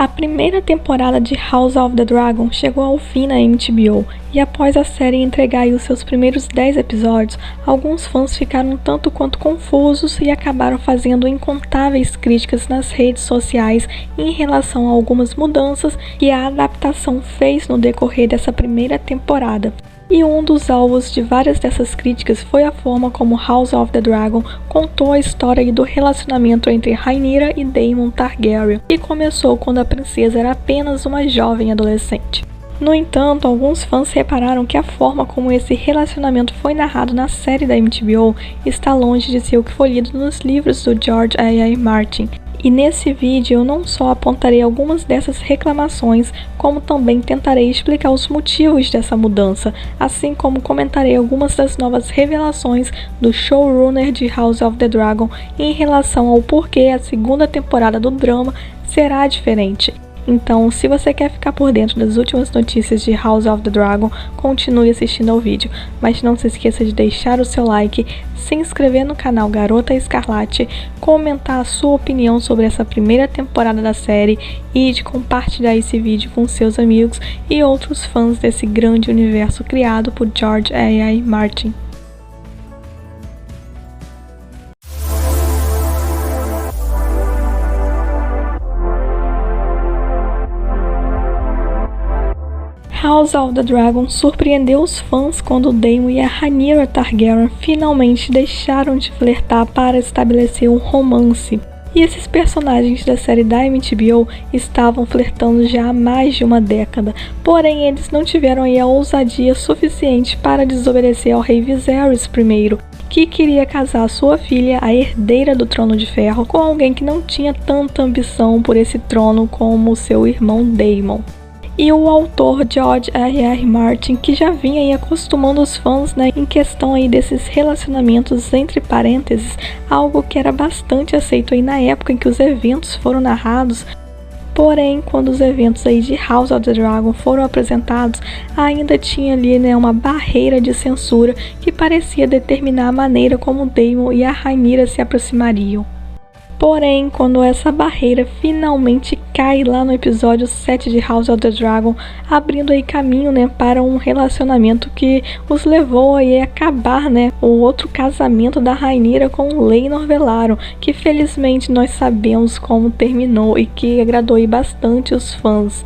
A primeira temporada de House of the Dragon chegou ao fim na HBO, e após a série entregar os seus primeiros 10 episódios, alguns fãs ficaram tanto quanto confusos e acabaram fazendo incontáveis críticas nas redes sociais em relação a algumas mudanças que a adaptação fez no decorrer dessa primeira temporada. E um dos alvos de várias dessas críticas foi a forma como House of the Dragon contou a história do relacionamento entre Rhaenyra e Daemon Targaryen, que começou quando a princesa era apenas uma jovem adolescente. No entanto, alguns fãs repararam que a forma como esse relacionamento foi narrado na série da HBO está longe de ser o que foi lido nos livros do George R.R. Martin. E nesse vídeo eu não só apontarei algumas dessas reclamações, como também tentarei explicar os motivos dessa mudança, assim como comentarei algumas das novas revelações do showrunner de House of the Dragon em relação ao porquê a segunda temporada do drama será diferente. Então, se você quer ficar por dentro das últimas notícias de House of the Dragon, continue assistindo ao vídeo, mas não se esqueça de deixar o seu like, se inscrever no canal Garota Escarlate, comentar a sua opinião sobre essa primeira temporada da série e de compartilhar esse vídeo com seus amigos e outros fãs desse grande universo criado por George R.R. Martin. House of the Dragon surpreendeu os fãs quando Daemon e a Rhaenyra Targaryen finalmente deixaram de flertar para estabelecer um romance. E esses personagens da série da HBO estavam flertando já há mais de uma década, porém eles não tiveram aí a ousadia suficiente para desobedecer ao rei Viserys I, que queria casar sua filha, a herdeira do Trono de Ferro, com alguém que não tinha tanta ambição por esse trono como seu irmão Daemon. E o autor George R.R. Martin, que já vinha aí acostumando os fãs, em questão aí desses relacionamentos entre parênteses, algo que era bastante aceito aí na época em que os eventos foram narrados. Porém, quando os eventos aí de House of the Dragon foram apresentados, ainda tinha ali uma barreira de censura que parecia determinar a maneira como Daemon e a Rhaenyra se aproximariam. Porém, quando essa barreira finalmente cai lá no episódio 7 de House of the Dragon, abrindo aí caminho para um relacionamento que os levou aí a acabar o outro casamento da Rhaenyra com Laenor Velaryon, que felizmente nós sabemos como terminou e que agradou aí bastante os fãs.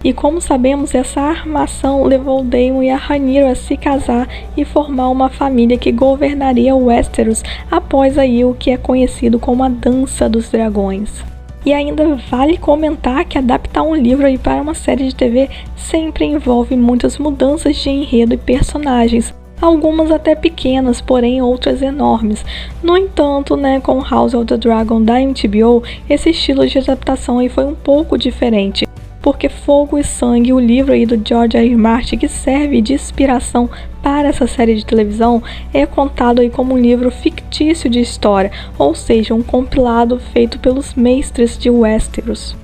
E como sabemos, essa armação levou Daemon e a Rhaenyra a se casar e formar uma família que governaria Westeros após aí o que é conhecido como a Dança dos Dragões. E ainda vale comentar que adaptar um livro aí para uma série de TV sempre envolve muitas mudanças de enredo e personagens. Algumas até pequenas, porém outras enormes. No entanto, com House of the Dragon da HBO, esse estilo de adaptação aí foi um pouco diferente. Porque Fogo e Sangue, o livro aí do George R.R. Martin, que serve de inspiração para essa série de televisão, é contado aí como um livro fictício de história, ou seja, um compilado feito pelos mestres de Westeros.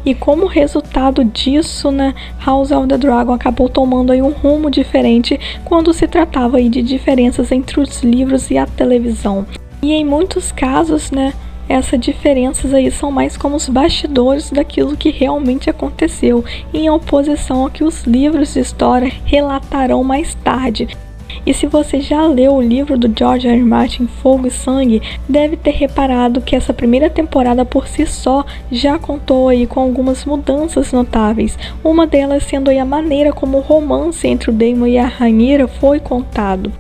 E como resultado disso, House of the Dragon acabou tomando aí um rumo diferente quando se tratava aí de diferenças entre os livros e a televisão. E em muitos casos, essas diferenças aí são mais como os bastidores daquilo que realmente aconteceu, em oposição ao que os livros de história relatarão mais tarde. E se você já leu o livro do George R.R. Martin, Fogo e Sangue, deve ter reparado que essa primeira temporada por si só já contou aí com algumas mudanças notáveis, uma delas sendo aí a maneira como o romance entre o Daemon e a Rhaenyra foi contado.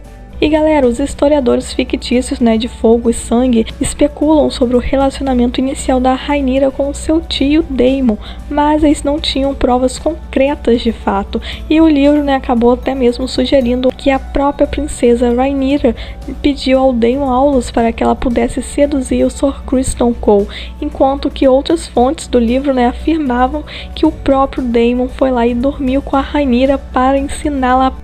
E galera, os historiadores fictícios de Fogo e Sangue especulam sobre o relacionamento inicial da Rhaenyra com seu tio Daemon, mas eles não tinham provas concretas de fato, e o livro acabou até mesmo sugerindo que a própria princesa Rhaenyra pediu ao Daemon aulas para que ela pudesse seduzir o Sir Criston Cole, enquanto que outras fontes do livro afirmavam que o próprio Daemon foi lá e dormiu com a Rhaenyra para ensiná-la.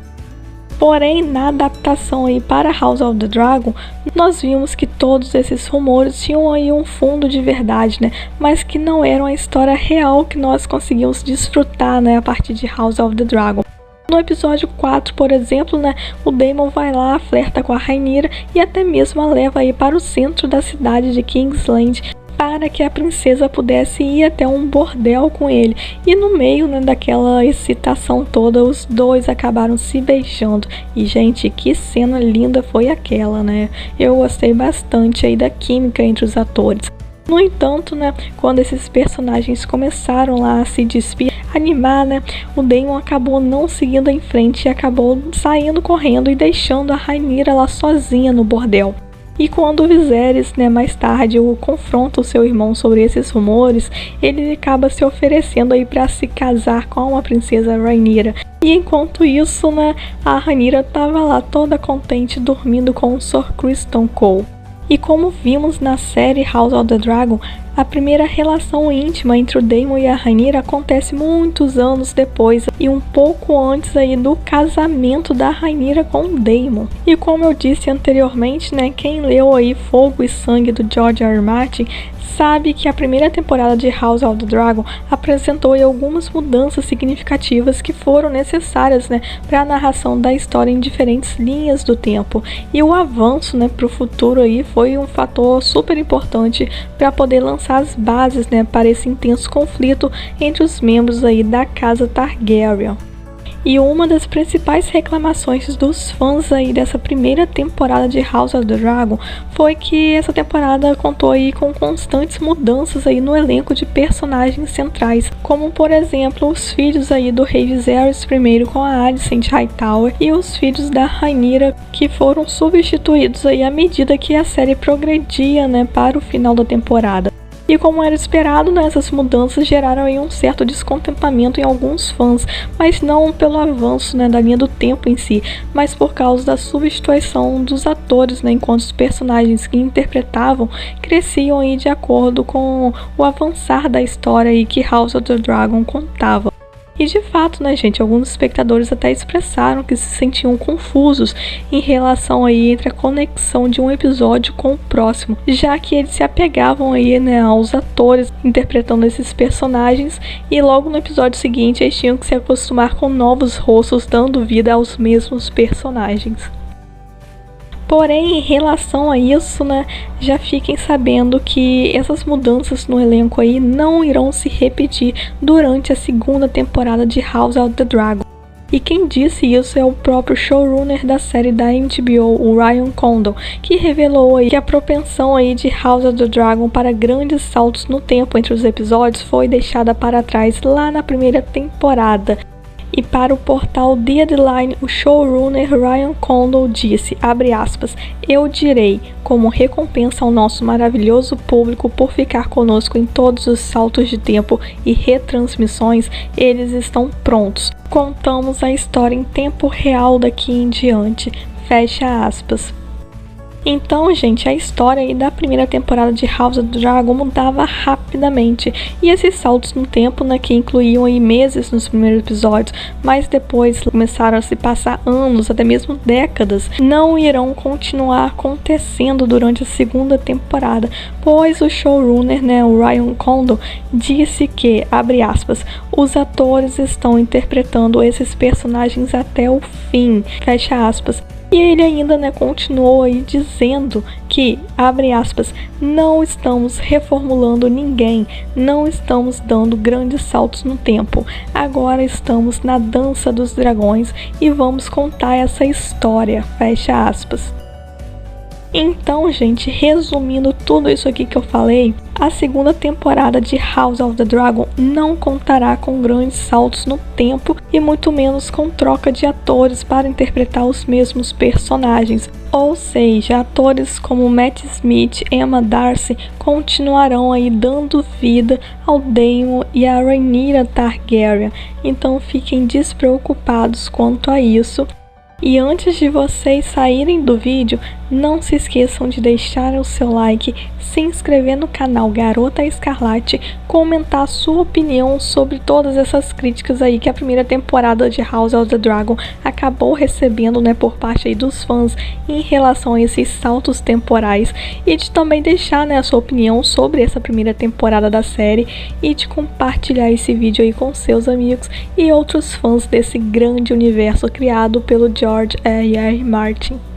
Porém, na adaptação aí para House of the Dragon, nós vimos que todos esses rumores tinham aí um fundo de verdade, mas que não eram a história real que nós conseguimos desfrutar, a partir de House of the Dragon. No episódio 4, por exemplo, o Daemon vai lá, flerta com a Rhaenyra e até mesmo a leva aí para o centro da cidade de Kingsland para que a princesa pudesse ir até um bordel com ele. E no meio, né, daquela excitação toda, os dois acabaram se beijando. E, gente, que cena linda foi aquela, né? Eu gostei bastante aí da química entre os atores. No entanto, né, quando esses personagens começaram lá a se despir, animar, né, o Daemon acabou não seguindo em frente e acabou saindo correndo e deixando a Rhaenyra lá sozinha no bordel. E quando o Viserys, né, mais tarde confronta o seu irmão sobre esses rumores, ele acaba se oferecendo aí para se casar com a princesa Rhaenyra. E enquanto isso, né, a Rhaenyra estava lá toda contente dormindo com o Sir Criston Cole. E como vimos na série House of the Dragon, a primeira relação íntima entre o Daemon e a Rhaenyra acontece muitos anos depois e um pouco antes aí do casamento da Rhaenyra com o Daemon. E como eu disse anteriormente, né, quem leu aí Fogo e Sangue do George R. R. Martin sabe que a primeira temporada de House of the Dragon apresentou aí algumas mudanças significativas que foram necessárias, né, para a narração da história em diferentes linhas do tempo. E o avanço, né, para o futuro aí foi um fator super importante para poder lançar as bases, né, para esse intenso conflito entre os membros aí da casa Targaryen. E uma das principais reclamações dos fãs aí dessa primeira temporada de House of the Dragon foi que essa temporada contou aí com constantes mudanças aí no elenco de personagens centrais, como por exemplo os filhos aí do rei Viserys I com a Alicent Hightower e os filhos da Rhaenyra, que foram substituídos aí à medida que a série progredia, né, para o final da temporada. E como era esperado, né, essas mudanças geraram aí um certo descontentamento em alguns fãs, mas não pelo avanço, né, da linha do tempo em si, mas por causa da substituição dos atores, né, enquanto os personagens que interpretavam cresciam aí de acordo com o avançar da história aí que House of the Dragon contava. E de fato, né, gente, alguns espectadores até expressaram que se sentiam confusos em relação aí entre a conexão de um episódio com o próximo, já que eles se apegavam aí, né, aos atores interpretando esses personagens e logo no episódio seguinte eles tinham que se acostumar com novos rostos dando vida aos mesmos personagens. Porém, em relação a isso, né, já fiquem sabendo que essas mudanças no elenco aí não irão se repetir durante a segunda temporada de House of the Dragon. E quem disse isso é o próprio showrunner da série da HBO, o Ryan Condal, que revelou aí que a propensão aí de House of the Dragon para grandes saltos no tempo entre os episódios foi deixada para trás lá na primeira temporada. E para o portal The Headline, o showrunner Ryan Condal disse, abre aspas, eu direi, como recompensa ao nosso maravilhoso público por ficar conosco em todos os saltos de tempo e retransmissões, eles estão prontos. Contamos a história em tempo real daqui em diante, fecha aspas. Então, gente, a história aí da primeira temporada de House of the Dragon mudava rapidamente. E esses saltos no tempo, né, que incluíam aí meses nos primeiros episódios, mas depois começaram a se passar anos, até mesmo décadas, não irão continuar acontecendo durante a segunda temporada, pois o showrunner, né, o Ryan Condal, disse que, abre aspas, os atores estão interpretando esses personagens até o fim, fecha aspas. E ele ainda, né, continuou aí dizendo que, abre aspas, não estamos reformulando ninguém, não estamos dando grandes saltos no tempo, agora estamos na dança dos dragões e vamos contar essa história, fecha aspas. Então, gente, resumindo tudo isso aqui que eu falei, a segunda temporada de House of the Dragon não contará com grandes saltos no tempo e muito menos com troca de atores para interpretar os mesmos personagens. Ou seja, atores como Matt Smith e Emma Darcy continuarão aí dando vida ao Daemon e a Rhaenyra Targaryen. Então fiquem despreocupados quanto a isso. E antes de vocês saírem do vídeo, não se esqueçam de deixar o seu like, se inscrever no canal Garota Escarlate, comentar a sua opinião sobre todas essas críticas aí que a primeira temporada de House of the Dragon acabou recebendo, né, por parte aí dos fãs em relação a esses saltos temporais, e de também deixar, né, a sua opinião sobre essa primeira temporada da série e de compartilhar esse vídeo aí com seus amigos e outros fãs desse grande universo criado pelo George R. R. Martin.